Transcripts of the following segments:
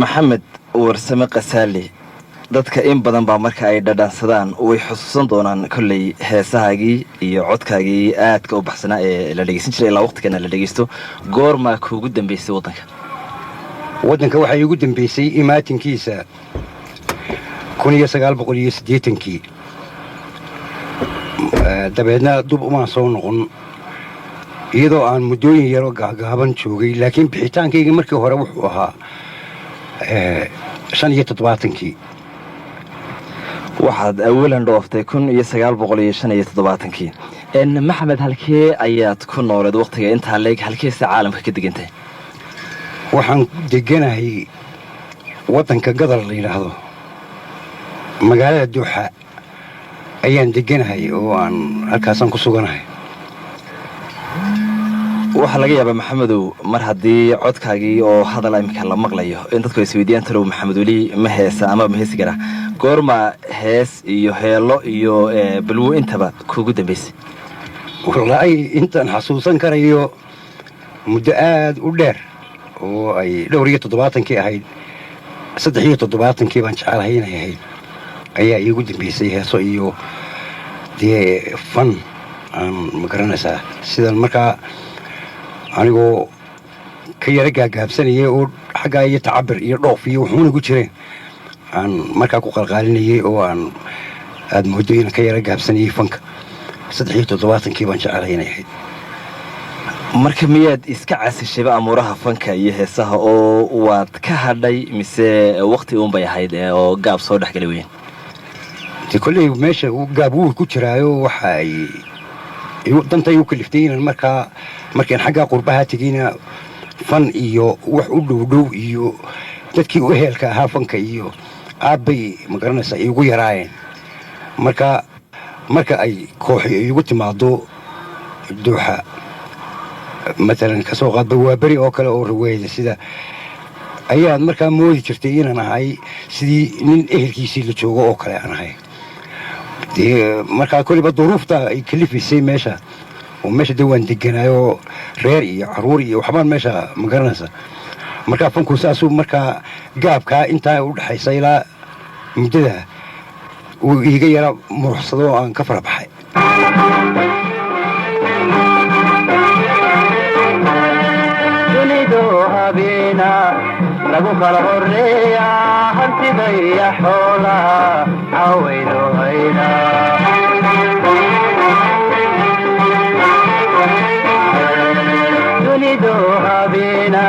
maxamed warsame qasaali dadka in badan baa marka ay dhadhansadaan way xusuusan doonaan kolley heesahaagii iyo codkaagii aadka u baxsanaa ee la dhegaysan jiray ilaa waqtigana la dhegaysto goormaa kuugu dambaysay waddanka waxaa iigu dambaysay imaatinkiisa 1980kii dabeedna dub umaan soo noqon iyadoo aan muddooyin yaroo gaagaaban joogay laakiin bixitaankayga markii hore wuxuu ahaa 75kii waxaad awalan dhooftay 1975kii maxamed halkee ayaad ku nooleed waqtiga intaa leeg halkeesa caalamka ka degantay waxaan deganahay waddanka gadar la yidhaahdo magaalada duuxa ayaan deganahay oo aan halkaasaan ku suganahay waxaa laga yaabaa maxamedow mar haddii codkaagii oo hadal iminka la maqlayo in dadku ay isweydiiyaan talow maxamed weli ma heesa ama ma heesi kara goorma hees iyo heelo iyo balwo intaba kuugu dambaysay wallaahi intaan xasuusan karayo muddo aad u dheer oo ay 77kii ahayd 73kii baan jecelahay inay ahayd ayaa iigu dambaysay heeso iyo dee fan aan ma garanaysaa sidan markaa anigoo ka yara gaagaabsanayay oo xaggaa iyo tacabir iyo dhoof iyo wuxuuna gu jireen aan markaa ku qalqaalinayay oo aan aad moodo inaan ka yara gaabsanayay fanka 73kii baan jecelahay inay ahayd marka miyaad iska casishayba amuuraha fanka iyo heesaha oo waad ka hadhay mise waqti uunbay ahayd oo gaab soo dhexgali weyn dee kolley meesha gaab wuu ku jiraayo waxa ay dantay u kaliftay inaan markaan xaggaa qurbaha tegayna fan iyo wax u dhowdhow iyo dadkii u ehelka ahaa fanka iyo aabbay ma garanaysaa iigu yaraayeen marka ay kooxi iigu timaado duuxa maalan ka soo qaadba waa beri oo kale oo raweeda sida ayaad markaa moodi jirtay inaan ahay sidii nin ehelkiisii la joogo oo kale aan ahay dee markaa kolliba duruufta ay kalifaysay meesha oo meesha dee waan deganaayoo reer iyo carruur iyo waxbaan meesha ma garanaysaa markaa fanku saasuu markaa gaabkaa intaa u dhexaysa ilaa muddada uu iiga yara muruxsado oo aan ka fara baxay lagu kala horeeya hantida iyo xoolaha cawayno hayna dunidu habeena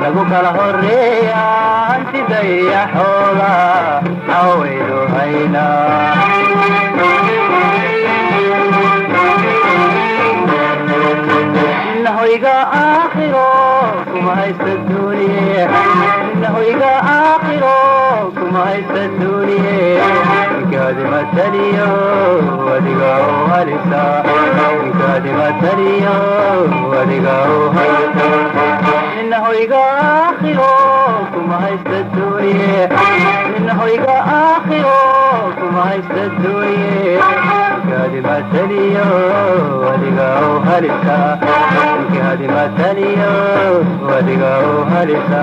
lagu kala horeeya hantida iyo xoolaha cawayno hayna nahoyga aakhiro kuma haysta duuniye nahoyga aakhiro kuma haysta duuniye inkaadi mataliyo adiga u halisa inkaadi mataliyo adiga u halisa nahoyga aakhiro kuma haysta duuniye nahoyga aakhiro kuma haysta duuniye inkaadi mataliyo adiga u halisa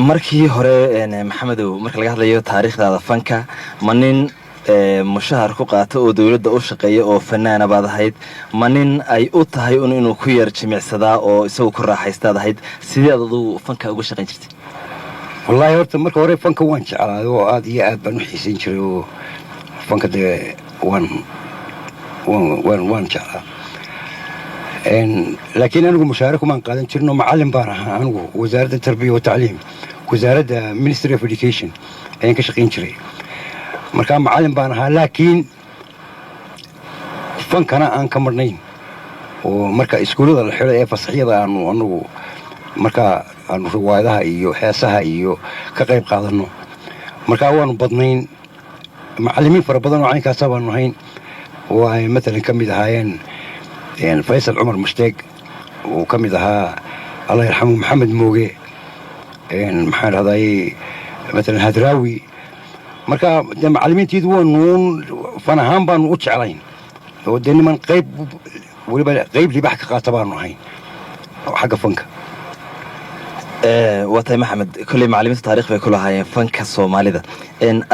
markii hore maxamedow marka laga hadlayo taariikhdaada fanka ma nin mushahar ku qaata oo dawladda u shaqeeya oo fanaana baad ahayd ma nin ay u tahay un inuu ku yar jimicsadaa oo isagu ku raaxaystaad ahayd sidee ad adugu fanka uga shaqayn jirtay wallaahi horta marka hore fanka waan jeclaaday oo aad iyo aad baan u xiisayn jiray oo fanka dee waan jeclaa laakiin anigu mushaare kumaan qaadan jirno macallin baan ahaa anigu wasaaradda tarbiya wa tacliim wasaaradda ministry of education ayaan ka shaqayn jiray markaa macallin baan ahaa laakiin fankana aan ka marnayn oo marka iskuullada la xidho ee fasaxyada anagu markaa aanu riwaayadaha iyo heesaha iyo ka qayb qaadanno markaa waanu badnayn macallimiin fara badan oo caynkaasa baanu ahayn oo ay matalan ka mid ahaayeen faysal cumar mushtaeg uu ka mid ahaa allah yarxamu maxamed mooge maxaan dhahday matalan hadraawi marka macallimiintiidu waa nuun fan ahaan baanu u jeclayn oo dee niman weliba qayb libax ka qaata baanu ahayn xagga fanka. watay maxamed kolley macallimiinta taarikh bay ku lahaayeen fanka soomaalida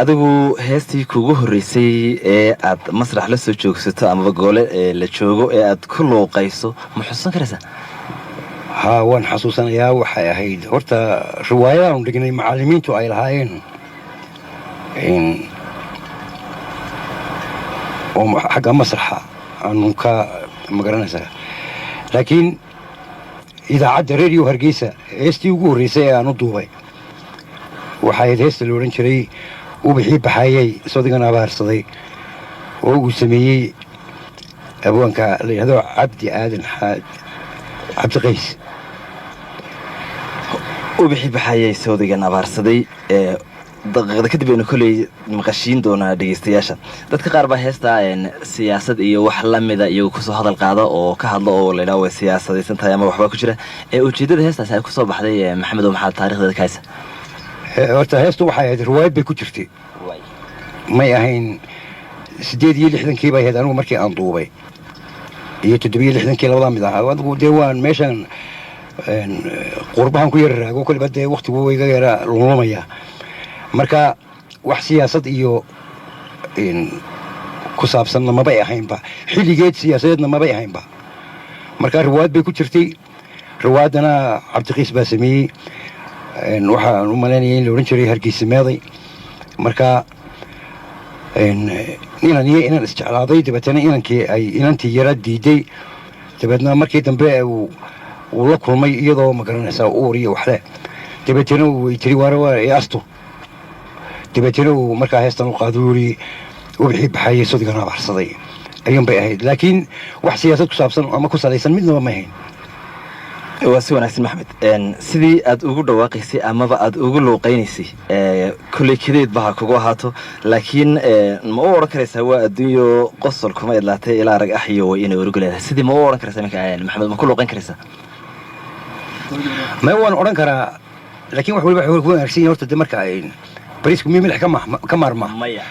adigu heestii kugu horreysay ee aad masrax la soo joogsato amaba goole la joogo ee aad ku luuqayso ma xusuusan karaysaa? haa waan xasuusanayaa. waxay ahayd horta riwaayadaanu dhignay macallimiintu ay lahaayeen oo xagga masraxa aanu ka magaranaysaa, laakiin idaacadda radio Hargeysa heestii ugu horreysay ee aan u duubay waxay ahayd heesta la odhan jiray Ubaxii Baxayay Sodigan Abaarsaday oo uu sameeyey abwaanka la yidhaahdo Cabdi Aadan Cabdi Qays. Ubaxii Baxayay Sodigan Abaarsaday daqiiqada kadib aynu kolley maqashiin doonaa dhegeystayaasha. dadka qaar baa heestaa siyaasad iyo wax la mida iyagu kusoo hadal qaada oo ka hadlo oo la yidhaha way siyaasadaysan tahay ama waxbaa ku jira. ujeeddada heestaasi ay ku soo baxday maxamed oo maxaa taarikhdeeda ka haysa? horta heestu waxay ahayd riwaayad bay ku jirtay, may ahayn 68 bay ahayd anigu markii aan duubay iyo 67 labada mid ahaa. adigu dee waan meeshan qurbahan ku yara raago kolba dee waqtigu way iga yara lumaya, marka wax siyaasad iyo ku saabsanna mabay ahaynba, xilligeed siyaasadeedna mabay ahaynba. marka riwaayad bay ku jirtay. riwaayadana Cabdi Qays baa sameeyey. waxaan u malaynayay in la odhan jiray Hargeysa Meeday. marka inaan isjeclaaday dabeetana inantii yara diiday. dabeetna markii dambe uu la kulmay iyadoo magaranaysaa uur iyo waxle. dabeetana way tiri waare asto. dabeetana uu markaa heestan u qaado yiri Ubaxii Baxayay Sodigan Abaarsaday ayuun bay ahayd, laakiin wax siyaasad ku saabsan ama ku salaysan midnaba ma ahayn. waa si wanaagsan maxamed. sidii aad ugu dhawaaqaysay amaba aad ugu luuqaynaysay kolley kadeed baha kugu ahaato, laakiin ma u odhan karaysaa waa adduunyo qosol kuma idlaatay ilaa rag axiyo way inay urugu leedahay? sidii ma u odhan karaysaa minka maxamed, ma ku luuqayn karaysaa? ma waan odhan karaa, laakiin wax waliba ku wanaagsan yahay horta de marka bariisku milix ka maarmaa. maya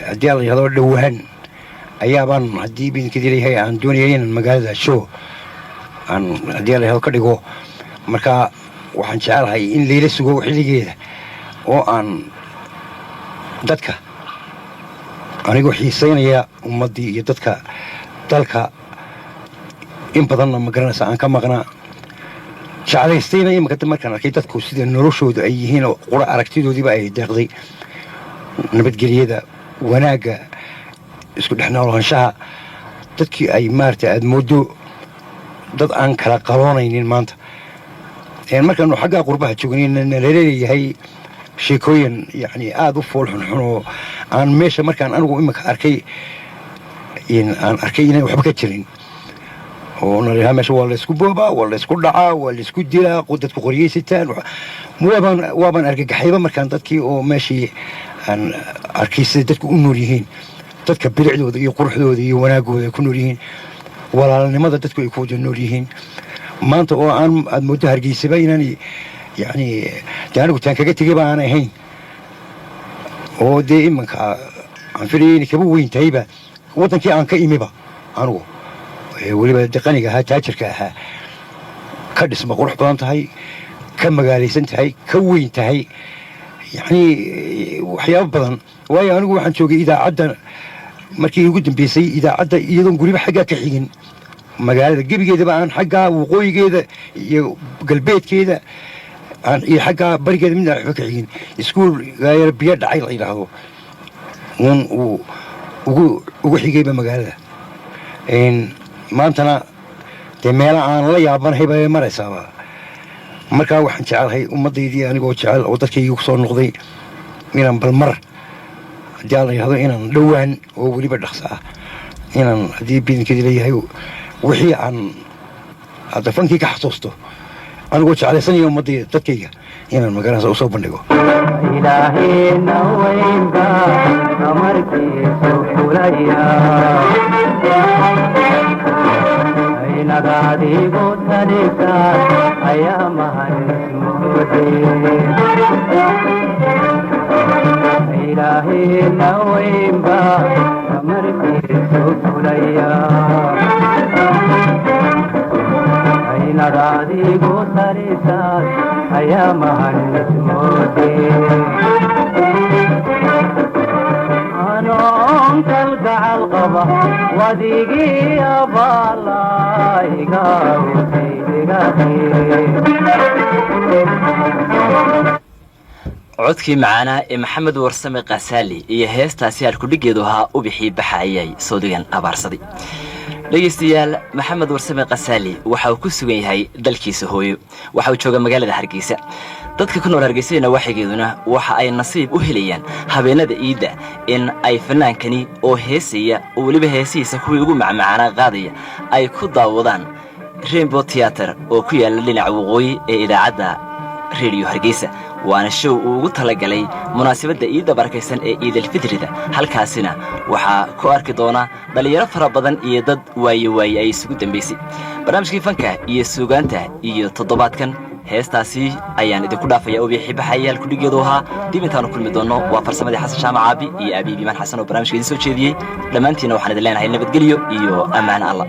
haddii la yidhahdo dhowaan ayaabaan haddii bidinkeedii leeyahay aan doonayay inaan magaalada show aan haddii la yidhahdo ka dhigo. marka waxaan jecelahay in layla sugo xilligeeda oo aan dadka anigoo xiisaynaya ummaddii iyo dadka dalka in badanna magaranaysa aan ka maqnaa jeclaystayna imaka markaan arkay dadku sida noloshooda ay yihiin oo qura aragtidoodiiba ay deeqday nabadgelyada, wanaagga, isku dhex noolaanshaha. dadkii ay maaragtay aad moodo dad aan kala qaboonaynin maanta. markaanu xaggaa qurbaha joognayna laleeyahay sheekooyin yacni aada u fool xunxun oo aan meesha markaan anigu imika arkay inaan waxba ka jirin. oo nalayaha meesha waa laysku boobaa, waa laysku dhacaa, waa laysku dilaa, dadku qoryaysataan. waabaan argagaxayba markaan dadkii oo meeshii aan arkay sida dadku u nool yihiin, dadka bilicdooda iyo quruxdooda iyo wanaaggooda ay ku nool yihiin, walaalnimada dadku ay ku wada nool yihiin. maanta oo aad moodo Hargeysaba inaan yacni dee anigu taan kaga tegayba aan ahayn, oo dee imanka aan filayay inay kaba weyn tahayba waddankii aan ka imiba anigu. weliba qaniga ahaa, taajirka ahaa, ka dhisma qurux badan tahay, ka magaalaysan tahay, ka weyn tahay, yacni waxyaabo badan. waayo anigu waxaan joogay idaacadda markii ugu dambeysay, idaacadda iyadoon guriba xaggaa ka xigin magaalada gebigeedaba, aan xaggaa waqooyigeeda iyo galbeedkeeda iyo xaggaa barigeeda midna waxba ka xigin. iskuul gaayar biyo dhacay la yidhaahdo uu ugu xigayba magaalada. maantana dee meela aan la yaabanahay bay maraysaaba. markaa waxaan jecelahay ummaddaydii anigoo jecel oo dadkaygii ku soo noqday inaan balmar haddii aan la yidhahdo inaan dhowaan oo weliba dhaqsa ah inaan haddii bidinkeedii leeyahay wixii aan hadda fankii ka xasuusto anigoo jeclaysanaya ummaddayda dadkayga inaan magaranaysa usoo bandhigo. ilaahayna weynba amarkiisu fulaya aynagaadigu talisaa ayaa mahadismuude ilaahayna weynba amarkiisu fulaya aynad adigu tarisaas ayaa mahanismoode anoon kalgacal qaba wadigii abaalaiga codkii macaanaa ee maxamed warsame kasaali iyo heestaasi halkudhigeedu ahaa ubixii baxa ayay soodigan abaarsaday dhegaystayaal maxamed warsame kasaali waxa uu ku sugan yahay dalkiisa hooyo waxa uu jooga magaalada hargeysa dadka ku nool hargeysada nawaaxigeeduna waxa ay nasiib u helayaan habeenada iidda in ay fanaankani oo heesaya oo weliba heesihiisa kuwii ugu macmacaanaa qaadaya ay ku daawadaan rainbow theater oo ku yaalla dhinaca waqooyi ee idaacadda rediyo hargeysa waana show uu ugu talagalay munaasabadda iidda barakaysan ee ciidalfitrida halkaasina waxaa ku arki doona dhallinyaro fara badan iyo dad waaye ay isugu dambaysay barnaamijkii fanka iyo suugaanta iyo toddobaadkan heestaasi ayaan idinku dhaafaya ubixii baxaya halkudhigeedu ahaa dib intaanu kulmi doonno waa farsamadii xasan jaamac caabi iyo abiib imaan xasan oo barnaamijka idin soo jeediyey dhammaantiina waxaan idin leenahay nabadgelyo iyo ammaan alla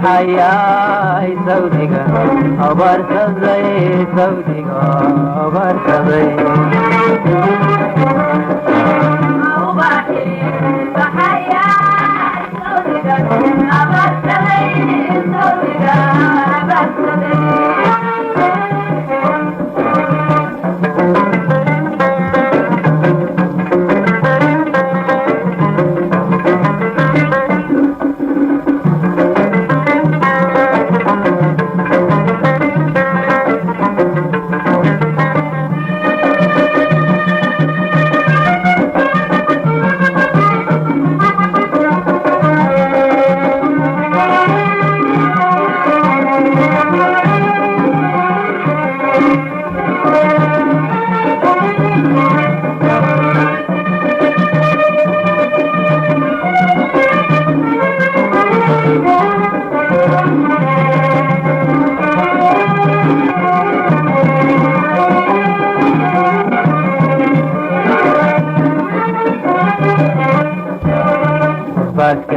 baxayay sawdiga abarsaday sawdiga abarsaday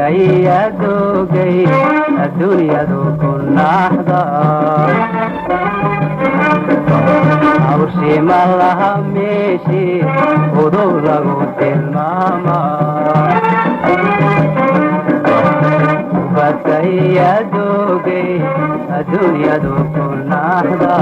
ubadkaya doogay adduunyadu ku naxda hawshima laha meeshii udow lagu tilmaama ubadkaya doogay adduunyadu ku naxda